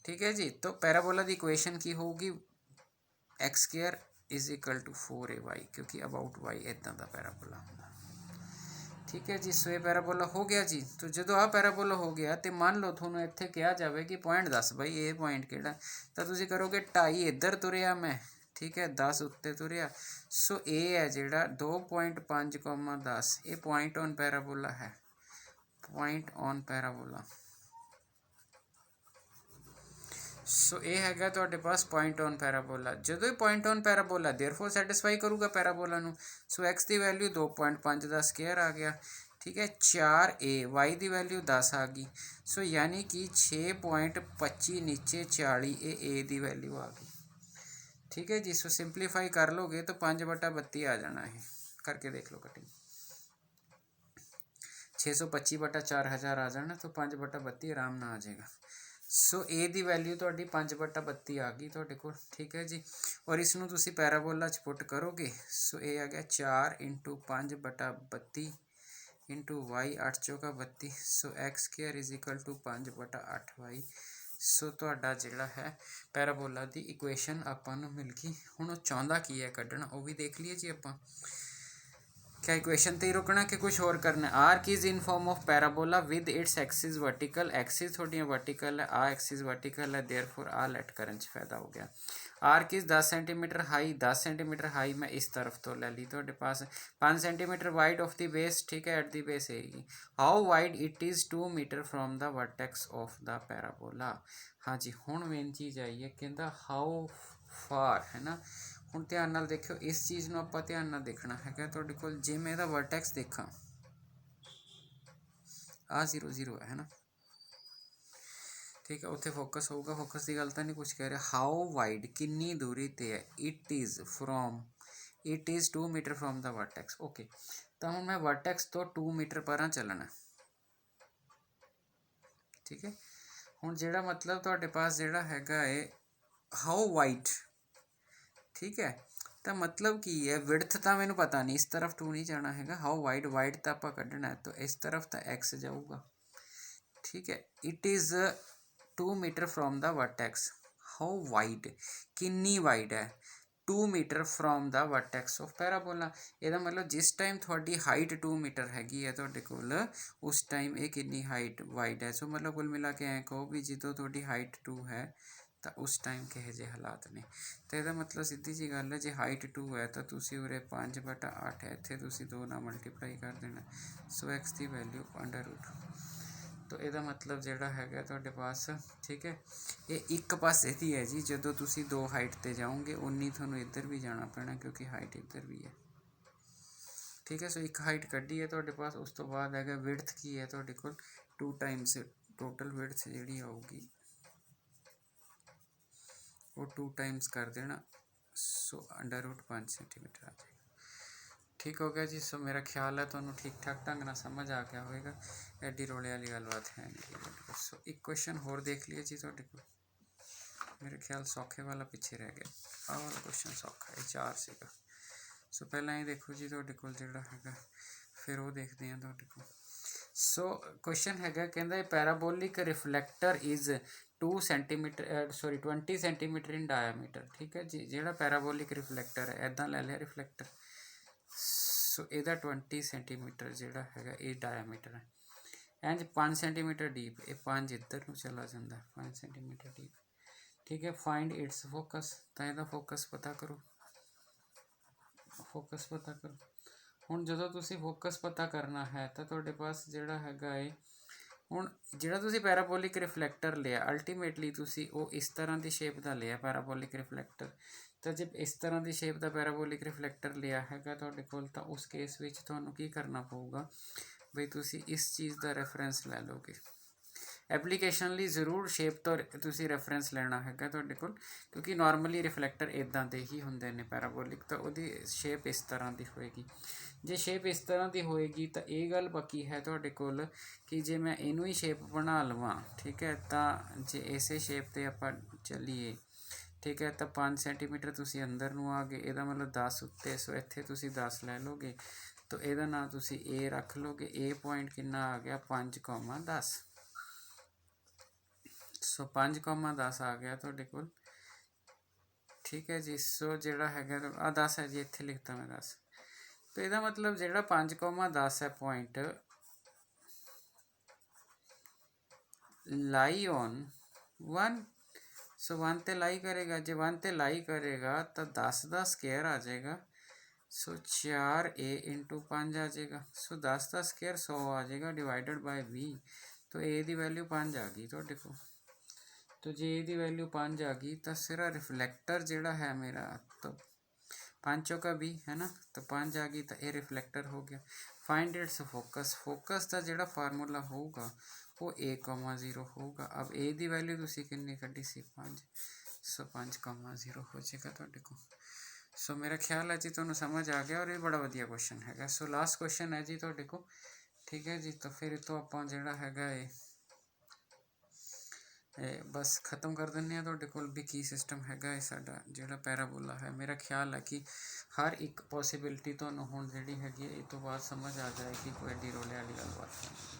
ਠੀਕ ਹੈ ਜੀ। ਤਾਂ ਪੈਰਾਬੋਲਾ ਦੀ ਇਕੁਏਸ਼ਨ ਕੀ ਹੋਊਗੀ, x² is equal to 4ay, ਕਿਉਂਕਿ ਅਬਾਊਟ y ਇੱਦਾਂ ਦਾ ਪੈਰਾਬੋਲਾ ਹੁੰਦਾ, ਠੀਕ ਹੈ ਜੀ। ਸੋ ਇਹ ਪੈਰਾਬੋਲਾ ਹੋ ਗਿਆ ਜੀ। ਤਾਂ ਜਦੋਂ ਆਹ ਪੈਰਾਬੋਲਾ ਹੋ ਗਿਆ ਅਤੇ ਮੰਨ ਲਓ ਤੁਹਾਨੂੰ ਇੱਥੇ ਕਿਹਾ ਜਾਵੇ ਕਿ ਪੁਆਇੰਟ ਦੱਸ ਬਾਈ ਇਹ ਪੁਆਇੰਟ ਕਿਹੜਾ, ਤਾਂ ਤੁਸੀਂ ਕਰੋਗੇ 2.5 ਇੱਧਰ ਤੁਰਿਆ ਮੈਂ, ਠੀਕ ਹੈ, 10 ਉੱਤੇ ਤੁਰਿਆ। ਸੋ ਇਹ ਹੈ ਜਿਹੜਾ 2.5, 10 ਇਹ ਪੁਆਇੰਟ ਔਨ ਪੈਰਾਬੋਲਾ ਹੈ, ਪੁਆਇੰਟ ਔਨ ਪੈਰਾਬੋਲਾ। ਸੋ ਇਹ ਹੈਗਾ ਤੁਹਾਡੇ ਪਾਸ ਪੁਆਇੰਟ ਔਨ ਪੈਰਾਬੋਲਾ। ਜਦੋਂ ਇਹ ਪੁਆਇੰਟ ਔਨ ਪੈਰਾਬੋਲਾ ਦੇਅਰਫੋਰ ਸੈਟਿਸਫਾਈ ਕਰੂਗਾ ਪੈਰਾਬੋਲਾ ਨੂੰ। ਸੋ x ਦੀ ਵੈਲਿਊ 2.5 ਦਾ ਸਕੁਅਰ ਆ ਗਿਆ, ਠੀਕ ਹੈ। 4a, y ਦੀ ਵੈਲਿਊ 10 ਆ ਗਈ। ਸੋ ਯਾਨੀ ਕਿ 6.25 ਨੀਚੇ 40, ਇਹ a ਦੀ ਵੈਲਿਊ ਆ ਗਈ, ਠੀਕ ਹੈ ਜੀ। ਸੋ ਸਿੰਪਲੀਫਾਈ ਕਰ ਲੋਗੇ ਤਾਂ 5/32 ਆ ਜਾਣਾ, ਇਹ ਕਰਕੇ ਦੇਖ ਲਓ ਕਟਿੰਗ। 625/4000 ਆ ਜਾਣਾ, ਤਾਂ 5/32 ਆਰਾਮ ਨਾਲ ਆ ਜਾਏਗਾ। ਸੋ a ਦੀ ਵੈਲਿਊ ਤੁਹਾਡੀ 5/32 ਆ ਗਈ ਤੁਹਾਡੇ ਕੋਲ, ਠੀਕ ਹੈ ਜੀ। ਔਰ ਇਸ ਨੂੰ ਤੁਸੀਂ ਪੈਰਾਬੋਲਾ 'ਚ ਪੁੱਟ ਕਰੋਗੇ। ਸੋ ਇਹ ਆ ਗਿਆ 4 × 5/32 ਇੰਟੂ y, 8 ਚੌਕਾ 32। So x² is equal to 5/8y। ਸੋ ਤੁਹਾਡਾ ਜਿਹੜਾ ਹੈ ਪੈਰਾਬੋਲਾ ਦੀ ਇਕੁਏਸ਼ਨ ਆਪਾਂ ਨੂੰ ਮਿਲ ਗਈ। ਹੁਣ ਉਹ ਚਾਹੁੰਦਾ ਕੀ ਹੈ ਕੱਢਣਾ, ਉਹ ਵੀ ਦੇਖ ਲਈਏ ਜੀ ਆਪਾਂ। क्या इक्वेशन ਤੇ ਹੀ ਰੁਕਣਾ ਕਿ ਕੁਝ ਹੋਰ ਕਰਨਾ। Arc is in form of parabola with its axis vertical, axis ਤੁਹਾਡੀਆਂ ਵਰਟੀਕਲ ਹੈ, ਆ ਐਕਸਿਸ ਵਰਟੀਕਲ ਹੈ, ਦੇਅਰਫੋਰ ਆ ਲੈਟ ਕਰਨ 'ਚ ਫਾਇਦਾ ਹੋ ਗਿਆ। Arc is 10 centimetre high, 10 centimetre high ਮੈਂ ਇਸ ਤਰਫ ਤੋਂ ਲੈ ਲਈ ਤੁਹਾਡੇ ਪਾਸ। 5 centimetre wide of the base, ਠੀਕ ਹੈ, ਐਟ ਦੀ ਬੇਸ ਹੈਗੀ। How wide it is 2 metre from the vertex of the parabola. ਹਾਂਜੀ ਹੁਣ ਮੇਨ ਚੀਜ਼ ਆਈ ਹੈ, ਕਹਿੰਦਾ ਹਾਊ ਫਾਰ, ਹੈ ਨਾ। ਹੁਣ ਧਿਆਨ ਨਾਲ ਦੇਖਿਓ, ਇਸ ਚੀਜ਼ ਨੂੰ ਆਪਾਂ ਧਿਆਨ ਨਾਲ ਦੇਖਣਾ ਹੈਗਾ ਤੁਹਾਡੇ ਕੋਲ। ਜੇ ਮੈਂ ਇਹਦਾ ਵਰਟੈਕਸ ਦੇਖਾਂ, ਆਹ 0 0 ਹੈ ਨਾ, ਠੀਕ ਹੈ। ਉੱਥੇ ਫੋਕਸ ਹੋਊਗਾ, ਫੋਕਸ ਦੀ ਗੱਲ ਤਾਂ ਨਹੀਂ ਕੁਛ ਕਹਿ ਰਿਹਾ। ਹਾਊ ਵਾਈਡ ਕਿੰਨੀ ਦੂਰੀ 'ਤੇ ਹੈ, it is 2 metre from the vertex. Okay, ਤਾਂ ਹੁਣ ਮੈਂ ਵਰਟੈਕਸ ਤੋਂ 2 ਮੀਟਰ ਪਰਾਂ ਚੱਲਣਾ, ਠੀਕ ਹੈ। ਹੁਣ ਜਿਹੜਾ ਮਤਲਬ ਤੁਹਾਡੇ ਪਾਸ ਜਿਹੜਾ ਹੈਗਾ ਹੈ ਹਾਊ ਵਾਈਡ, ਠੀਕ ਹੈ, ਤਾਂ ਮਤਲਬ ਕੀ ਹੈ, ਵਿਡਥ ਤਾਂ ਮੈਨੂੰ ਪਤਾ ਨਹੀਂ, ਇਸ ਤਰਫ 2 ਨਹੀਂ ਜਾਣਾ ਹੈਗਾ। ਹਾਊ ਵਾਈਡ, ਵਾਈਡ ਤਾਂ ਆਪਾਂ ਕੱਢਣਾ ਹੈ, ਤਾਂ ਇਸ ਤਰਫ ਤਾਂ x ਜਾਊਗਾ, ਠੀਕ ਹੈ। It is 2 metre from the vertex, how wide, किन्नी वाइड है 2 metre from the vertex of parabola. ਇਹਦਾ ਮਤਲਬ ਜਿਸ ਟਾਈਮ ਤੁਹਾਡੀ ਹਾਈਟ 2 ਮੀਟਰ ਹੈਗੀ ਹੈ ਤੁਹਾਡੇ ਕੋਲ, ਉਸ ਟਾਈਮ ਇਹ ਕਿੰਨੀ ਹਾਈਟ ਵਾਈਡ ਹੈ। ਸੋ ਮਤਲਬ ਕੁੱਲ ਮਿਲਾ ਕੇ ਐਂ ਕਹੋ ਵੀ ਜਦੋਂ ਤੁਹਾਡੀ ਹਾਈਟ 2 ਹੈ ਤਾਂ ਉਸ ਟਾਈਮ ਕਿਹੋ ਜਿਹੇ ਹਾਲਾਤ ਨੇ। ਤਾਂ ਇਹਦਾ ਮਤਲਬ ਸਿੱਧੀ ਜਿਹੀ ਗੱਲ ਹੈ, ਜੇ ਹਾਈਟ 2 ਹੈ ਤਾਂ ਤੁਸੀਂ ਉਰੇ 5/8 ਹੈ, ਇੱਥੇ ਤੁਸੀਂ 2 ਨਾਲ ਮਲਟੀਪਲਾਈ ਕਰ ਦੇਣਾ। ਸੋ x ਦੀ ਵੈਲਿਊ √। ਤਾਂ ਇਹਦਾ ਮਤਲਬ ਜਿਹੜਾ ਹੈਗਾ ਤੁਹਾਡੇ ਪਾਸ, ਠੀਕ ਹੈ, ਇਹ ਇੱਕ ਪਾਸੇ ਦੀ ਹੈ ਜੀ। ਜਦੋਂ ਤੁਸੀਂ 2 ਹਾਈਟ 'ਤੇ ਜਾਓਗੇ ਉਨੀ ਤੁਹਾਨੂੰ ਇੱਧਰ ਵੀ ਜਾਣਾ ਪੈਣਾ, ਕਿਉਂਕਿ ਹਾਈਟ ਇੱਧਰ ਵੀ ਹੈ, ਠੀਕ ਹੈ। ਸੋ ਇੱਕ ਹਾਈਟ ਕੱਢੀ ਹੈ ਤੁਹਾਡੇ ਪਾਸ। ਉਸ ਤੋਂ ਬਾਅਦ ਹੈਗਾ ਵਿਡਥ ਕੀ ਹੈ ਤੁਹਾਡੇ ਕੋਲ, 2 ਟਾਈਮਸ ਟੋਟਲ ਵਿਡਥ ਜਿਹੜੀ ਆਊਗੀ ਉਹ 2 ਟਾਈਮਸ ਕਰ ਦੇਣਾ। ਸੋ √5 ਸੈਂਟੀਮੀਟਰ ਆ ਜਾਏਗਾ। ਠੀਕ ਹੋ ਗਿਆ ਜੀ। ਸੋ ਮੇਰਾ ਖਿਆਲ ਹੈ ਤੁਹਾਨੂੰ ਠੀਕ ਠਾਕ ਢੰਗ ਨਾਲ ਸਮਝ ਆ ਗਿਆ ਹੋਵੇਗਾ, ਐਡੀ ਰੋਲੇ ਵਾਲੀ ਗੱਲਬਾਤ ਹੈ ਨਹੀਂ। ਸੋ ਇੱਕ ਕੁਐਸਚਨ ਹੋਰ ਦੇਖ ਲਈਏ ਜੀ ਤੁਹਾਡੇ ਕੋਲ, ਮੇਰੇ ਖਿਆਲ ਸੌਖੇ ਵਾਲਾ ਪਿੱਛੇ ਰਹਿ ਗਿਆ। ਆਹ ਵਾਲਾ ਕੁਐਸਚਨ ਸੌਖਾ, ਇਹ 4 ਸੀਗਾ। ਸੋ ਪਹਿਲਾਂ ਇਹ ਦੇਖੋ ਜੀ ਤੁਹਾਡੇ ਕੋਲ ਜਿਹੜਾ ਹੈਗਾ, ਫਿਰ ਉਹ ਦੇਖਦੇ ਹਾਂ ਤੁਹਾਡੇ ਕੋਲ। ਸੋ ਕੁਐਸਚਨ ਹੈਗਾ, ਕਹਿੰਦਾ parabolic reflector is 20 centimetre in diameter. ਠੀਕ ਹੈ ਜੀ। ਜਿਹੜਾ ਪੈਰਾਬੋਲਿਕ ਰਿਫਲੈਕਟਰ ਹੈ, ਇੱਦਾਂ ਲੈ ਲਿਆ ਰਿਫਲੈਕਟਰ। ਸੋ ਇਹਦਾ 20 ਸੈਂਟੀਮੀਟਰ ਜਿਹੜਾ ਹੈਗਾ ਇਹ ਡਾਇਆਮੀਟਰ ਹੈ, ਇੰਜ 5 ਸੈਂਟੀਮੀਟਰ ਡੀਪ। ਇਹ 5 ਇੱਧਰ ਨੂੰ ਚਲਾ ਜਾਂਦਾ, 5 ਸੈਂਟੀਮੀਟਰ ਡੀਪ, ਠੀਕ ਹੈ। ਫਾਈਂਡ ਇਟਸ ਫੋਕਸ, ਤਾਂ ਇਹਦਾ ਫੋਕਸ ਪਤਾ ਕਰੋ, ਫੋਕਸ ਪਤਾ ਕਰੋ। ਹੁਣ ਜਦੋਂ ਤੁਸੀਂ ਫੋਕਸ ਪਤਾ ਕਰਨਾ ਹੈ ਤਾਂ ਤੁਹਾਡੇ ਪਾਸ ਜਿਹੜਾ ਹੈਗਾ ਏ, ਹੁਣ ਜਿਹੜਾ ਤੁਸੀਂ ਪੈਰਾਬੋਲਿਕ ਰਿਫਲੈਕਟਰ ਲਿਆ, ਅਲਟੀਮੇਟਲੀ ਤੁਸੀਂ ਉਹ ਇਸ ਤਰ੍ਹਾਂ ਦੀ ਸ਼ੇਪ ਦਾ ਲਿਆ ਪੈਰਾਬੋਲਿਕ ਰਿਫਲੈਕਟਰ। ਤਾਂ ਜੇ ਇਸ ਤਰ੍ਹਾਂ ਦੀ ਸ਼ੇਪ ਦਾ ਪੈਰਾਬੋਲਿਕ ਰਿਫਲੈਕਟਰ ਲਿਆ ਹੈਗਾ ਤੁਹਾਡੇ ਕੋਲ, ਤਾਂ ਉਸ ਕੇਸ ਵਿੱਚ ਤੁਹਾਨੂੰ ਕੀ ਕਰਨਾ ਪਊਗਾ ਬਈ ਤੁਸੀਂ ਇਸ ਚੀਜ਼ ਦਾ ਰੈਫਰੈਂਸ ਲੈ ਲਓਗੇ। ਐਪਲੀਕੇਸ਼ਨ ਲਈ ਜ਼ਰੂਰ ਸ਼ੇਪ ਤੋਂ ਤੁਸੀਂ ਰੈਫਰੈਂਸ ਲੈਣਾ ਹੈਗਾ ਤੁਹਾਡੇ ਕੋਲ, ਕਿਉਂਕਿ ਨੋਰਮਲੀ ਰਿਫਲੈਕਟਰ ਇੱਦਾਂ ਦੇ ਹੀ ਹੁੰਦੇ ਨੇ ਪੈਰਾਬੋਲਿਕ, ਤਾਂ ਉਹਦੀ ਸ਼ੇਪ ਇਸ ਤਰ੍ਹਾਂ ਦੀ ਹੋਏਗੀ। ਜੇ ਸ਼ੇਪ ਇਸ ਤਰ੍ਹਾਂ ਦੀ ਹੋਏਗੀ ਤਾਂ ਇਹ ਗੱਲ ਪੱਕੀ ਹੈ ਤੁਹਾਡੇ ਕੋਲ ਕਿ ਜੇ ਮੈਂ ਇਹਨੂੰ ਹੀ ਸ਼ੇਪ ਬਣਾ ਲਵਾਂ, ਠੀਕ ਹੈ, ਤਾਂ ਜੇ ਇਸੇ ਸ਼ੇਪ 'ਤੇ ਆਪਾਂ ਚੱਲੀਏ, ਠੀਕ ਹੈ, ਤਾਂ 5 ਸੈਂਟੀਮੀਟਰ ਤੁਸੀਂ ਅੰਦਰ ਨੂੰ ਆ ਗਏ, ਇਹਦਾ ਮਤਲਬ 10 ਉੱਤੇ। ਸੋ ਇੱਥੇ ਤੁਸੀਂ 10 ਲੈ ਲਓਗੇ, ਤਾਂ ਇਹਦਾ ਨਾਂ ਤੁਸੀਂ A ਰੱਖ ਲਓਗੇ। A ਪੁਆਇੰਟ ਕਿੰਨਾ ਆ ਗਿਆ, 5,10। ਸੋ 5,10 ਆ ਗਿਆ ਤੁਹਾਡੇ ਕੋਲ, ਠੀਕ ਹੈ ਜੀ। ਸੋ ਜਿਹੜਾ ਹੈਗਾ ਆ 10 ਹੈ ਜੀ, ਇੱਥੇ ਲਿਖਤਾ ਮੈਂ 10। ਤਾਂ ਇਹਦਾ ਮਤਲਬ ਜਿਹੜਾ 5,10 ਹੈ ਪੁਆਇੰਟ, ਲਾਈ ਔਨ 1। ਸੋ 1 'ਤੇ ਲਾਈ ਕਰੇਗਾ। ਜੇ 1 'ਤੇ ਲਾਈ ਕਰੇਗਾ ਤਾਂ 10 ਦਾ ਸਕੇਅਰ ਆ ਜਾਏਗਾ। ਸੋ 4A × 5 ਆ ਜਾਏਗਾ। ਸੋ 10 ਦਾ ਸਕੇਅਰ 100 ਆ ਜਾਏਗਾ, ਡਿਵਾਈਡਡ ਬਾਈ 20। ਤਾਂ A ਦੀ ਵੈਲਿਊ 5 ਆ ਗਈ ਤੁਹਾਡੇ ਕੋਲ। तो जे दी वैल्यू 5 आ गई तो सिरा रिफ्लैक्टर जोड़ा है मेरा, तो 5 चौका 20 है ना, तो 5 आ गई तो ये रिफ्लैक्टर हो गया। फाइंड इट्स फोकस, फोकस का जोड़ा फार्मूला होगा वो A,0 होगा। अब A की वैल्यू तुसी कितनी कढ़ी सी 5, सो 5,0 हो जाएगा तुहाडे को। सो मेरा ख्याल है जी तुहानू समझ आ गया और ये बड़ा वधिया क्वेश्चन है। सो लास्ट क्वेश्चन है जी तुहाडे को, ठीक है जी। तो फिर तो आपां जिहड़ा हैगा बस खत्म कर दें तुहाडे कोल भी की सिस्टम हैगा साडा जिहड़ा पैराबोला है। मेरा ख्याल है कि हर एक पॉसिबिलिटी तुहानू हुण जिहड़ी हैगी है, इस तो बाद समझ आ जाएगी, कोई एडी रोले वाली गलबात नहीं।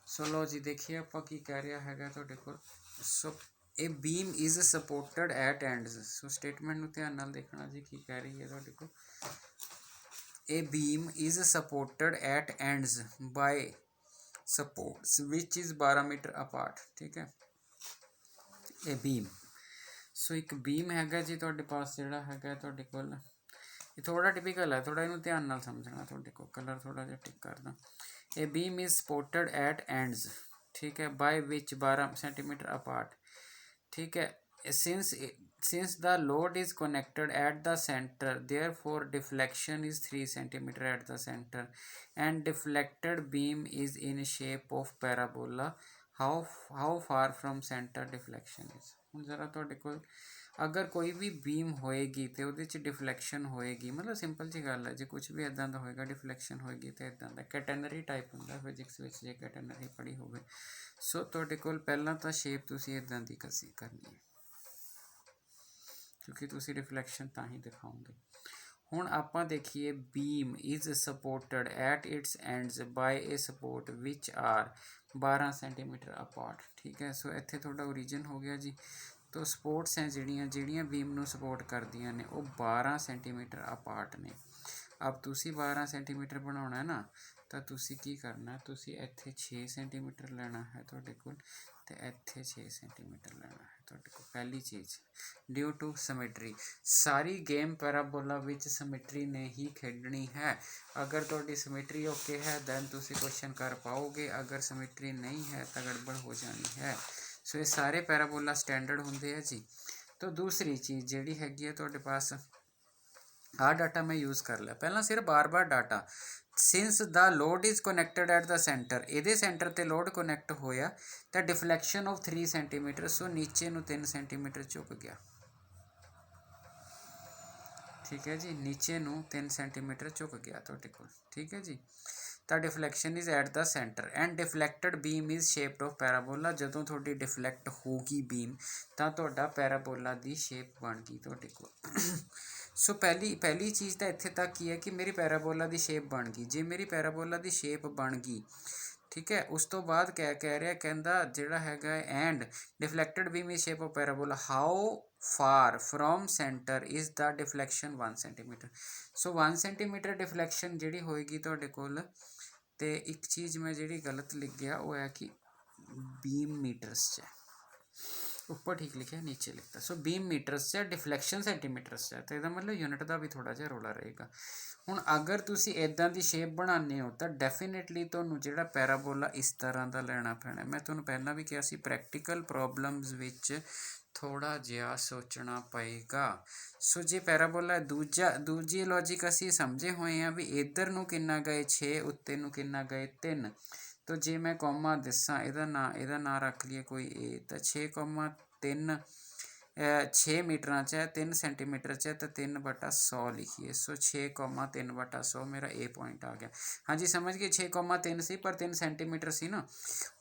सो लो जी देखिए आपां की कह रहा हैगा तुहाडे कोल। So a beam is supported at ends. So statement नूं ध्यान नाल देखना जी की कह रही है तुहाडे कोल। A beam is supported at ends by supports which is 12 metre apart, ठीक है। ਇਹ ਬੀਮ, ਸੋ ਇੱਕ ਬੀਮ ਹੈਗਾ ਜੀ ਤੁਹਾਡੇ ਪਾਸ ਜਿਹੜਾ ਹੈਗਾ ਤੁਹਾਡੇ ਕੋਲ, ਇਹ ਥੋੜਾ ਟਿਪੀਕਲ ਹੈ, ਥੋੜਾ ਇਹਨੂੰ ਧਿਆਨ ਨਾਲ ਸਮਝਣਾ। ਤੁਹਾਡੇ ਕੋਲ ਕਲਰ ਥੋੜਾ ਜਿਹਾ ਟਿਕ ਕਰਦਾ। ਇਹ ਬੀਮ ਇਜ਼ ਸਪੋਰਟਡ ਐਟ ਐਂਡਸ, ਠੀਕ ਹੈ, ਬਾय ਵਿਚ 12 ਸੈਂਟੀਮੀਟਰ ਅਪਾਰਟ, ਠੀਕ ਹੈ। since the load is connected at the center, therefore deflection is 3 centimeter at the center and deflected beam is in shape of parabola. how far from center deflection is। ਹੁਣ ਜ਼ਰਾ ਤੁਹਾਡੇ ਕੋਲ ਅਗਰ ਕੋਈ ਵੀ ਬੀਮ ਹੋਏਗੀ ਤੇ ਉਹਦੇ 'ਚ ਡਿਫਲੈਕਸ਼ਨ ਹੋਏਗੀ, ਮਤਲਬ ਸਿੰਪਲ ਜੀ ਗੱਲ ਹੈ, ਜੇ ਕੁਝ ਵੀ ਇੱਦਾਂ ਦਾ ਹੋਏਗਾ ਡਿਫਲੈਕਸ਼ਨ ਹੋਏਗੀ ਤਾਂ ਇੱਦਾਂ ਦਾ ਕੈਟੇਨਰੀ ਟਾਈਪ ਹੁੰਦਾ ਫਿਜ਼ਿਕਸ ਵਿੱਚ, ਜੇ ਕੈਟੇਨਰੀ ਪੜ੍ਹੀ ਹੋਵੇ। ਸੋ ਤੁਹਾਡੇ ਕੋਲ ਪਹਿਲਾਂ ਤਾਂ ਸ਼ੇਪ ਤੁਸੀਂ ਇੱਦਾਂ ਦੀ ਕਰਨੀ ਹੈ, ਕਿਉਂਕਿ ਤੁਸੀਂ ਰਿਫਲੈਕਸ਼ਨ ਤਾਂ ਹੀ ਦਿਖਾਓਗੇ। ਹੁਣ ਆਪਾਂ ਦੇਖੀਏ beam is supported at its ends by a support which are 12 centimetre apart. ਠੀਕ ਹੈ, ਸੋ ਇੱਥੇ ਤੁਹਾਡਾ ਓਰੀਜਨ ਹੋ ਗਿਆ ਜੀ। ਤੋ ਸਪੋਰਟਸ ਹੈ ਜਿਹੜੀਆਂ ਬੀਮ ਨੂੰ ਸਪੋਰਟ ਕਰਦੀਆਂ ਨੇ ਉਹ 12 ਸੈਂਟੀਮੀਟਰ ਅਪਾਰਟ ਨੇ। ਅਬ ਤੁਸੀਂ 12 ਸੈਂਟੀਮੀਟਰ ਬਣਾਉਣਾ ਨਾ, ਤਾਂ ਤੁਸੀਂ ਕੀ ਕਰਨਾ, ਤੁਸੀਂ ਇੱਥੇ 6 ਸੈਂਟੀਮੀਟਰ ਲੈਣਾ ਹੈ ਤੁਹਾਡੇ ਕੋਲ, ਅਤੇ ਇੱਥੇ 6 ਸੈਂਟੀਮੀਟਰ ਲੈਣਾ ਹੈ ਤੁਹਾਡੇ ਕੋਲ। ਪਹਿਲੀ ਚੀਜ਼ ਡਿਊ ਟੂ ਸਮਿਟਰੀ, ਸਾਰੀ ਗੇਮ ਪੈਰਾਬੋਲਾ ਵਿੱਚ ਸਮਿਟਰੀ ਨੇ ਹੀ ਖੇਡਣੀ ਹੈ। ਅਗਰ ਤੁਹਾਡੀ ਸਮਿਟਰੀ ਓਕੇ ਹੈ ਦੈਨ ਤੁਸੀਂ ਕੁਐਸਚਨ ਕਰ ਪਾਓਗੇ, ਅਗਰ ਸਮਿਟਰੀ ਨਹੀਂ ਹੈ ਤਾਂ ਗੜਬੜ ਹੋ ਜਾਣੀ ਹੈ। ਸੋ ਇਹ ਸਾਰੇ ਪੈਰਾਬੋਲਾ ਸਟੈਂਡਰਡ ਹੁੰਦੇ ਆ ਜੀ। ਤਾਂ ਦੂਸਰੀ ਚੀਜ਼ ਜਿਹੜੀ ਹੈਗੀ ਹੈ ਤੁਹਾਡੇ ਪਾਸ, ਆਹ ਡਾਟਾ ਮੈਂ ਯੂਜ਼ ਕਰ ਲਿਆ ਪਹਿਲਾਂ ਸਿਰਫ ਬਾਰ data. Since the load is connected at the centre, ਇਹਦੇ ਸੈਂਟਰ 'ਤੇ ਲੋਡ ਕਨੈਕਟ ਹੋਇਆ ਤਾਂ ਡਿਫਲੈਕਸ਼ਨ ਆਫ 3 ਸੈਂਟੀਮੀਟਰ, ਸੋ ਨੀਚੇ ਨੂੰ 3 ਸੈਂਟੀਮੀਟਰ ਝੁਕ ਗਿਆ। ਠੀਕ ਹੈ ਜੀ, ਨੀਚੇ ਨੂੰ 3 ਸੈਂਟੀਮੀਟਰ ਝੁਕ ਗਿਆ ਤੁਹਾਡੇ ਕੋਲ। ਠੀਕ ਹੈ ਜੀ, ਤਾਂ deflection is at the centre and deflected beam is shaped of parabola. ਜਦੋਂ ਤੁਹਾਡੀ ਡਿਫਲੈਕਟ ਹੋਊਗੀ ਬੀਮ ਤਾਂ ਤੁਹਾਡਾ ਪੈਰਾਬੋਲਾ ਦੀ ਸ਼ੇਪ ਬਣ ਗਈ ਤੁਹਾਡੇ ਕੋਲ। ਸੋ ਪਹਿਲੀ ਚੀਜ਼ ਤਾਂ ਇੱਥੇ ਤੱਕ ਕੀ ਹੈ ਕਿ ਮੇਰੀ ਪੈਰਾਬੋਲਾ ਦੀ ਸ਼ੇਪ ਬਣ ਗਈ। ਜੇ ਮੇਰੀ ਪੈਰਾਬੋਲਾ ਦੀ ਸ਼ੇਪ ਬਣ ਗਈ, ਠੀਕ ਹੈ, ਉਸ ਤੋਂ ਬਾਅਦ ਕਹਿ ਰਿਹਾ, ਕਹਿੰਦਾ ਜਿਹੜਾ ਹੈਗਾ and deflected beam is shape of parabola, how far from centre is the deflection 1 centimetre. So 1 centimetre deflection ਜਿਹੜੀ ਹੋਏਗੀ ਤੁਹਾਡੇ ਕੋਲ। ਅਤੇ ਇੱਕ ਚੀਜ਼ ਮੈਂ ਜਿਹੜੀ ਗਲਤ ਲਿਖ ਗਿਆ ਉਹ ਹੈ ਕਿ ਬੀਮ ਮੀਟਰਸ 'ਚ ਹੈ, ਉੱਪਰ ਠੀਕ ਲਿਖਿਆ ਨੀਚੇ ਲਿਖਤਾ। ਸੋ ਬੀਮ ਮੀਟਰਸ 'ਚ ਡਿਫਲੈਕਸ਼ਨ ਸੈਂਟੀਮੀਟਰਸ 'ਚ, ਤਾਂ ਇਹਦਾ ਮਤਲਬ ਯੂਨਿਟ ਦਾ ਵੀ ਥੋੜ੍ਹਾ ਜਿਹਾ ਰੌਲਾ ਰਹੇਗਾ। ਹੁਣ ਅਗਰ ਤੁਸੀਂ ਇੱਦਾਂ ਦੀ ਸ਼ੇਪ ਬਣਾਉਂਦੇ ਹੋ ਤਾਂ ਡੈਫੀਨੇਟਲੀ ਤੁਹਾਨੂੰ ਜਿਹੜਾ ਪੈਰਾਬੋਲਾ ਇਸ ਤਰ੍ਹਾਂ ਦਾ ਲੈਣਾ ਪੈਣਾ। ਮੈਂ ਤੁਹਾਨੂੰ ਪਹਿਲਾਂ ਵੀ ਕਿਹਾ ਸੀ ਪ੍ਰੈਕਟੀਕਲ ਪ੍ਰੋਬਲਮਸ ਵਿੱਚ ਥੋੜ੍ਹਾ ਜਿਹਾ ਸੋਚਣਾ ਪਏਗਾ। ਸੋ ਜੇ ਪੈਰਾਬੋਲਾ ਦੂਜੀ ਲੌਜਿਕ ਅਸੀਂ ਸਮਝੇ ਹੋਏ ਹਾਂ ਵੀ ਇੱਧਰ ਨੂੰ ਕਿੰਨਾ ਗਏ 6, ਉੱਤੇ ਨੂੰ ਕਿੰਨਾ ਗਏ 3। ਤਾਂ ਜੇ ਮੈਂ ਕੌਮਾ ਦੱਸਾਂ ਇਹਦਾ ਨਾਂ ਰੱਖ ਲਈਏ ਕੋਈ ਏ, ਤਾਂ 6,3 6 ਮੀਟਰਾਂ 'ਚ ਹੈ, 3 ਸੈਂਟੀਮੀਟਰ 'ਚ ਹੈ, ਤਾਂ 3/100 ਲਿਖੀਏ। ਸੋ 6,3/100 ਮੇਰਾ ਇਹ ਪੁਆਇੰਟ ਆ ਗਿਆ। ਹਾਂਜੀ ਸਮਝ ਗਏ, 6,3 ਸੀ ਪਰ 3 ਸੈਂਟੀਮੀਟਰ ਸੀ ਨਾ।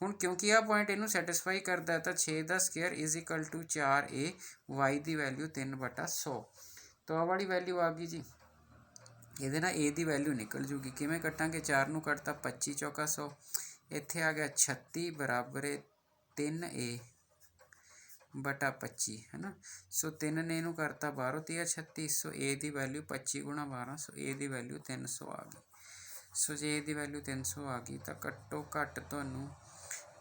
ਹੁਣ ਕਿਉਂਕਿ ਆਹ ਪੁਆਇੰਟ ਇਹਨੂੰ ਸੈਟਿਸਫਾਈ ਕਰਦਾ ਤਾਂ 6 ਦਾ square is equal to 4a, y ਦੀ ਵੈਲਿਊ 3/100। ਤਾਂ ਆਹ ਵਾਲੀ ਵੈਲਿਊ ਆ ਗਈ ਜੀ। ਇਹਦੇ ਨਾਲ a ਦੀ ਵੈਲਿਊ ਨਿਕਲ ਜੂਗੀ। ਕਿਵੇਂ ਕੱਟਾਂਗੇ, 4 ਨੂੰ ਕੱਟਤਾ 25 ਚੌਕਾ 100, ਇੱਥੇ ਆ ਗਿਆ 36 ਬਰਾਬਰ 3a/25 ਹੈ ਨਾ। ਸੋ 3 ਨੇ ਇਹਨੂੰ ਕਰਤਾ 12 3 36। ਸੋ a ਦੀ ਵੈਲਿਊ 25 ਗੁਣਾ 12, ਸੋ a ਦੀ ਵੈਲਿਊ 300 ਆ ਗਈ। ਸੋ ਜੇ a ਦੀ ਵੈਲਿਊ 300 ਆ ਗਈ ਤਾਂ ਘੱਟੋ ਘੱਟ ਤੁਹਾਨੂੰ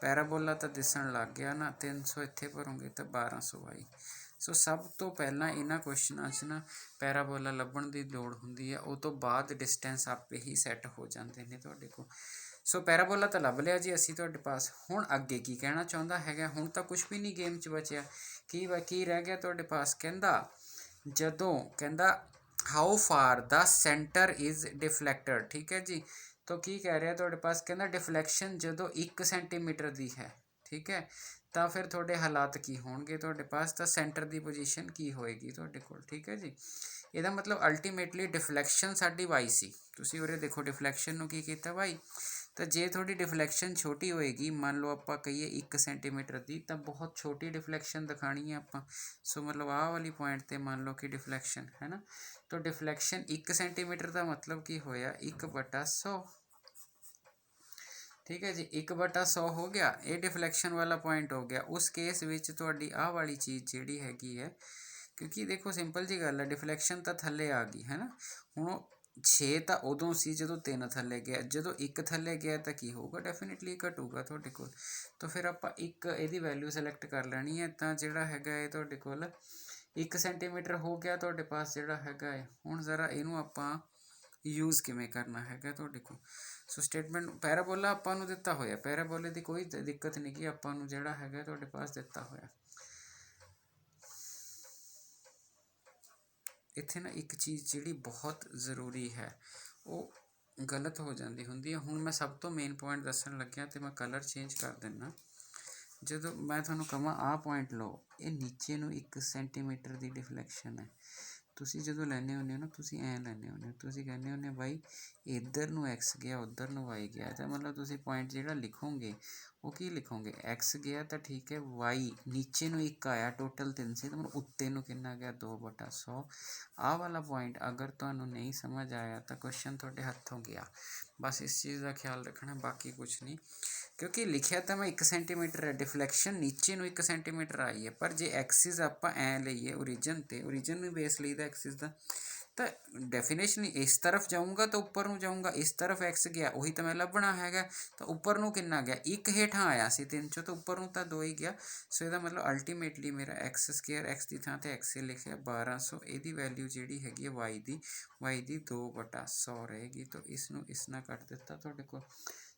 ਪੈਰਾਬੋਲਾ ਤਾਂ ਦਿਸਣ ਲੱਗ ਗਿਆ ਨਾ। 300 ਇੱਥੇ ਭਰੋਂਗੇ ਤਾਂ 1200 ਆਈ। ਸੋ ਸਭ ਤੋਂ ਪਹਿਲਾਂ ਇਹਨਾਂ ਕੁਐਸਚਨਾਂ 'ਚ ਨਾ ਪੈਰਾਬੋਲਾ ਲੱਭਣ ਦੀ ਲੋੜ ਹੁੰਦੀ ਹੈ, ਉਹ ਤੋਂ ਬਾਅਦ ਡਿਸਟੈਂਸ ਆਪੇ ਹੀ ਸੈੱਟ ਹੋ ਜਾਂਦੇ ਨੇ ਤੁਹਾਡੇ ਕੋਲ। ਸੋ ਪੈਰਾਬੋਲਾ ਤਾਂ ਲੱਭ ਲਿਆ ਜੀ ਅਸੀਂ ਤੁਹਾਡੇ ਪਾਸ। ਹੁਣ ਅੱਗੇ ਕੀ ਕਹਿਣਾ ਚਾਹੁੰਦਾ ਹੈਗਾ, ਹੁਣ ਤਾਂ ਕੁਛ ਵੀ ਨਹੀਂ ਗੇਮ 'ਚ ਬਚਿਆ। ਕੀ ਰਹਿ ਗਿਆ ਤੁਹਾਡੇ ਪਾਸ, ਕਹਿੰਦਾ how far the centre is deflected. ਠੀਕ ਹੈ ਜੀ, ਤਾਂ ਕੀ ਕਹਿ ਰਿਹਾ ਤੁਹਾਡੇ ਪਾਸ, ਕਹਿੰਦਾ ਡਿਫਲੈਕਸ਼ਨ ਜਦੋਂ 1 ਸੈਂਟੀਮੀਟਰ ਦੀ ਹੈ, ਠੀਕ ਹੈ, ਤਾਂ ਫਿਰ ਤੁਹਾਡੇ ਹਾਲਾਤ ਕੀ ਹੋਣਗੇ ਤੁਹਾਡੇ ਪਾਸ, ਤਾਂ ਸੈਂਟਰ ਦੀ ਪੋਜੀਸ਼ਨ ਕੀ ਹੋਏਗੀ ਤੁਹਾਡੇ ਕੋਲ। ਠੀਕ ਹੈ ਜੀ, ਇਹਦਾ ਮਤਲਬ ਅਲਟੀਮੇਟਲੀ ਡਿਫਲੈਕਸ਼ਨ ਸਾਡੀ y ਸੀ। ਤੁਸੀਂ ਉਰੇ ਦੇਖੋ ਡਿਫਲੈਕਸ਼ਨ ਨੂੰ ਕੀ ਕੀਤਾ y। ਤਾਂ ਜੇ ਤੁਹਾਡੀ ਡਿਫਲੈਕਸ਼ਨ ਛੋਟੀ ਹੋਏਗੀ, ਮੰਨ ਲਓ ਆਪਾਂ ਕਹੀਏ 1 ਸੈਂਟੀਮੀਟਰ ਦੀ, ਤਾਂ ਬਹੁਤ ਛੋਟੀ ਡਿਫਲੈਕਸ਼ਨ ਦਿਖਾਣੀ ਹੈ ਆਪਾਂ। ਸੋ ਮਤਲਬ ਆਹ ਵਾਲੀ ਪੁਆਇੰਟ 'ਤੇ ਮੰਨ ਲਓ ਕਿ ਡਿਫਲੈਕਸ਼ਨ ਹੈ ਨਾ, ਤਾਂ ਡਿਫਲੈਕਸ਼ਨ 1 ਸੈਂਟੀਮੀਟਰ ਦਾ ਮਤਲਬ ਕੀ ਹੋਇਆ 1/100। ਠੀਕ ਹੈ ਜੀ, 1/100 ਹੋ ਗਿਆ। ਇਹ ਡਿਫਲੈਕਸ਼ਨ ਵਾਲਾ ਪੁਆਇੰਟ ਹੋ ਗਿਆ। ਉਸ ਕੇਸ ਵਿੱਚ ਤੁਹਾਡੀ ਆਹ ਵਾਲੀ ਚੀਜ਼ ਜਿਹੜੀ ਹੈਗੀ ਹੈ, ਕਿਉਂਕਿ ਦੇਖੋ ਸਿੰਪਲ ਜੀ ਗੱਲ ਹੈ, ਡਿਫਲੈਕਸ਼ਨ ਤਾਂ ਥੱਲੇ ਆ ਗਈ ਹੈ ਨਾ। ਹੁਣ 6 ਤਾਂ ਉਦੋਂ ਸੀ ਜਦੋਂ 3 ਥੱਲੇ ਗਿਆ, ਜਦੋਂ 1 ਥੱਲੇ ਗਿਆ ਤਾਂ ਕੀ ਹੋਊਗਾ, ਡੈਫੀਨੇਟਲੀ ਘਟੂਗਾ ਤੁਹਾਡੇ ਕੋਲ। ਤਾਂ ਫਿਰ ਆਪਾਂ ਇਹਦੀ ਵੈਲਿਊ ਸਿਲੈਕਟ ਕਰ ਲੈਣੀ ਹੈ। ਤਾਂ ਜਿਹੜਾ ਹੈਗਾ ਇਹ ਤੁਹਾਡੇ ਕੋਲ 1 ਸੈਂਟੀਮੀਟਰ ਹੋ ਗਿਆ ਤੁਹਾਡੇ ਪਾਸ ਜਿਹੜਾ ਹੈਗਾ ਹੈ। ਹੁਣ ਜ਼ਰਾ ਇਹਨੂੰ ਆਪਾਂ ਯੂਜ਼ ਕਿਵੇਂ ਕਰਨਾ ਹੈਗਾ ਤੁਹਾਡੇ ਕੋਲ। ਸੋ ਸਟੇਟਮੈਂਟ ਪੈਰਾਬੋਲਾ ਆਪਾਂ ਨੂੰ ਦਿੱਤਾ ਹੋਇਆ, ਪੈਰਾਬੋਲੇ ਦੀ ਕੋਈ ਦਿੱਕਤ ਨਹੀਂ ਕਿ ਆਪਾਂ ਨੂੰ ਜਿਹੜਾ ਹੈਗਾ ਤੁਹਾਡੇ ਪਾਸ ਦਿੱਤਾ ਹੋਇਆ। ਇੱਥੇ ਨਾ ਇੱਕ ਚੀਜ਼ ਜਿਹੜੀ ਬਹੁਤ ਜ਼ਰੂਰੀ ਹੈ ਉਹ ਗਲਤ ਹੋ ਜਾਂਦੀ ਹੁੰਦੀ ਹੈ। ਹੁਣ ਮੈਂ ਸਭ ਤੋਂ ਮੇਨ ਪੁਆਇੰਟ ਦੱਸਣ ਲੱਗਿਆ ਅਤੇ ਮੈਂ ਕਲਰ ਚੇਂਜ ਕਰ ਦਿੰਦਾ। ਜਦੋਂ ਮੈਂ ਤੁਹਾਨੂੰ ਕਹਾਂ ਆਹ ਪੁਆਇੰਟ ਲਓ, ਇਹ ਨੀਚੇ ਨੂੰ 1 ਸੈਂਟੀਮੀਟਰ ਦੀ ਡਿਫਲੈਕਸ਼ਨ ਹੈ। ਤੁਸੀਂ ਜਦੋਂ ਲੈਂਦੇ ਹੁੰਦੇ ਹੋ ਨਾ, ਤੁਸੀਂ ਐਂ ਲੈਂਦੇ ਹੁੰਦੇ ਹੋ, ਤੁਸੀਂ ਕਹਿੰਦੇ ਹੁੰਦੇ ਬਾਈ ਇੱਧਰ ਨੂੰ x ਗਿਆ, ਉੱਧਰ ਨੂੰ y ਗਿਆ। ਤਾਂ ਮਤਲਬ ਤੁਸੀਂ ਪੁਆਇੰਟ ਜਿਹੜਾ ਲਿਖੋਗੇ ਉਹ ਕੀ ਲਿਖੋਗੇ x ਗਿਆ ਤਾਂ ਠੀਕ ਹੈ, y ਨੀਚੇ ਨੂੰ 1 ਆਇਆ, ਟੋਟਲ 3 ਸੀ, ਤਾਂ ਮਤਲਬ ਉੱਤੇ ਨੂੰ ਕਿੰਨਾ ਗਿਆ 2/100। ਆਹ ਵਾਲਾ ਪੁਆਇੰਟ ਅਗਰ ਤੁਹਾਨੂੰ ਨਹੀਂ ਸਮਝ ਆਇਆ ਤਾਂ ਕੁਐਸਚਨ ਤੁਹਾਡੇ ਹੱਥੋਂ ਗਿਆ। ਬਸ ਇਸ ਚੀਜ਼ ਦਾ ਖਿਆਲ ਰੱਖਣਾ, ਬਾਕੀ ਕੁਛ ਨਹੀਂ, ਕਿਉਂਕਿ ਲਿਖਿਆ ਤਾਂ ਮੈਂ 1 ਸੈਂਟੀਮੀਟਰ ਹੈ, ਡਿਫਲੈਕਸ਼ਨ ਨੀਚੇ ਨੂੰ 1 ਸੈਂਟੀਮੀਟਰ ਆਈ ਹੈ, ਪਰ ਜੇ ਐਕਸਿਸ ਆਪਾਂ ਐ ਲਈਏ ਓਰੀਜਨ ਤੇ, ਓਰੀਜਨ ਨੂੰ ਬੇਸ ਲਈਦਾ ਐਕਸਿਸ ਦਾ, ਤਾਂ ਡੈਫੀਨੇਸ਼ਨ ਇਸ ਤਰਫ ਜਾਊਂਗਾ ਤਾਂ ਉੱਪਰ ਨੂੰ ਜਾਊਂਗਾ, ਇਸ ਤਰਫ ਐਕਸ ਗਿਆ ਉਹੀ ਤਾਂ ਮੈਂ ਲੱਭਣਾ ਹੈਗਾ, ਤਾਂ ਉੱਪਰ ਨੂੰ ਕਿੰਨਾ ਗਿਆ 1 ਹੇਠਾਂ ਆਇਆ ਸੀ 3 ਚੋਂ, ਤਾਂ ਉੱਪਰ ਨੂੰ ਤਾਂ 2 ਹੀ ਗਿਆ। ਸੋ ਇਹਦਾ ਮਤਲਬ ਅਲਟੀਮੇਟਲੀ ਮੇਰਾ ਐਕਸ ਸਕੇਅਰ, ਐਕਸ ਦੀ ਥਾਂ ਤੇ ਐਕਸ ਲਿਖਿਆ 1200, ਇਹਦੀ ਵੈਲਿਊ ਜਿਹੜੀ ਹੈਗੀ ਹੈ ਵਾਈ ਦੀ 2/100 ਰਹੇਗੀ। ਤਾਂ ਇਸ ਨੂੰ ਇਸ ਨਾਲ ਕੱਟ ਦਿੱਤਾ ਤੁਹਾਡੇ ਕੋਲ,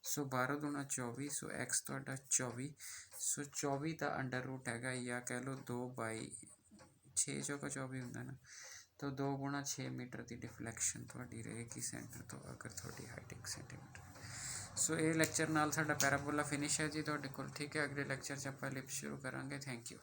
ਸੋ 12 ਦੂਣਾ 24, ਸੋ ਐਕਸ ਤੁਹਾਡਾ 24, ਸੋ 24 ਦਾ ਅੰਡਰ ਰੂਟ ਹੈਗਾ, ਜਾਂ ਕਹਿ ਲਓ 2/6 ਚੌਕਾ 24 ਹੁੰਦਾ ਨਾ, ਤਾਂ 2 × 6 ਮੀਟਰ ਦੀ ਡਿਫਲੈਕਸ਼ਨ ਤੁਹਾਡੀ ਰਹੇਗੀ ਸੈਂਟਰ ਤੋਂ, ਅਗਰ ਤੁਹਾਡੀ ਹਾਈਟ 1 ਸੈਂਟੀਮੀਟਰ। ਸੋ ਇਹ ਲੈਕਚਰ ਨਾਲ ਸਾਡਾ ਪੈਰਾਬੋਲਾ ਫਿਨਿਸ਼ ਹੈ ਜੀ ਤੁਹਾਡੇ ਕੋਲ, ਠੀਕ ਹੈ। ਅਗਲੇ ਲੈਕਚਰ 'ਚ ਆਪਾਂ ਲਿਪ ਸ਼ੁਰੂ ਕਰਾਂਗੇ। Thank you.